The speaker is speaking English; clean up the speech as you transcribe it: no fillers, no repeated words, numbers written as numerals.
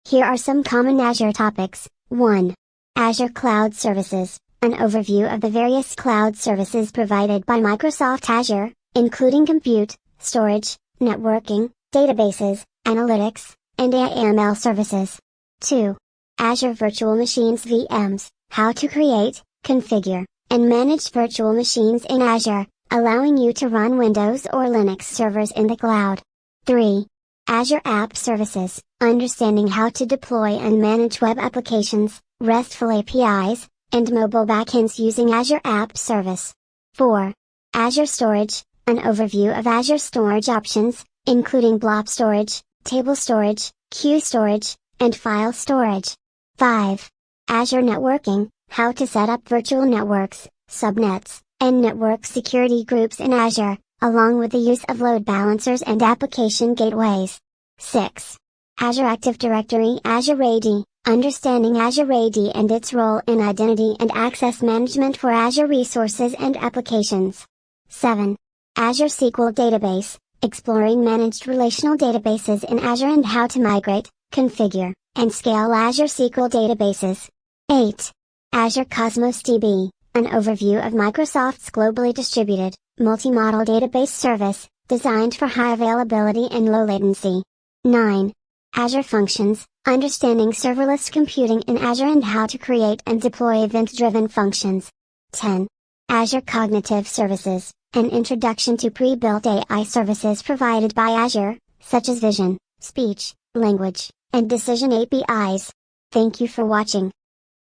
Here are some common Azure topics. 1. Azure Cloud Services, an overview of the various cloud services provided by Microsoft Azure, including compute, storage, networking, databases, analytics, and AML services. 2. Azure Virtual Machines VMs, how to create, configure, and manage virtual machines in Azure, allowing you to run Windows or Linux servers in the cloud. 3. Azure App Services, understanding how to deploy and manage web applications, RESTful APIs, and mobile backends using Azure App Service. 4. Azure Storage, an overview of Azure storage options, including blob storage, table storage, queue storage, and file storage. 5. Azure Networking, how to set up virtual networks, subnets, and network security groups in Azure, along with the use of load balancers and application gateways. 6. Azure Active Directory Azure AD, understanding Azure AD and its role in identity and access management for Azure resources and applications. 7. Azure SQL Database, exploring managed relational databases in Azure and how to migrate, configure, and scale Azure SQL databases. 8. Azure Cosmos DB, an overview of Microsoft's globally distributed, multi-model database service, designed for high availability and low latency. 9. Azure Functions, understanding serverless computing in Azure and how to create and deploy event-driven functions. 10. Azure Cognitive Services, an introduction to pre-built AI services provided by Azure, such as vision, speech, language, and decision APIs. Thank you for watching.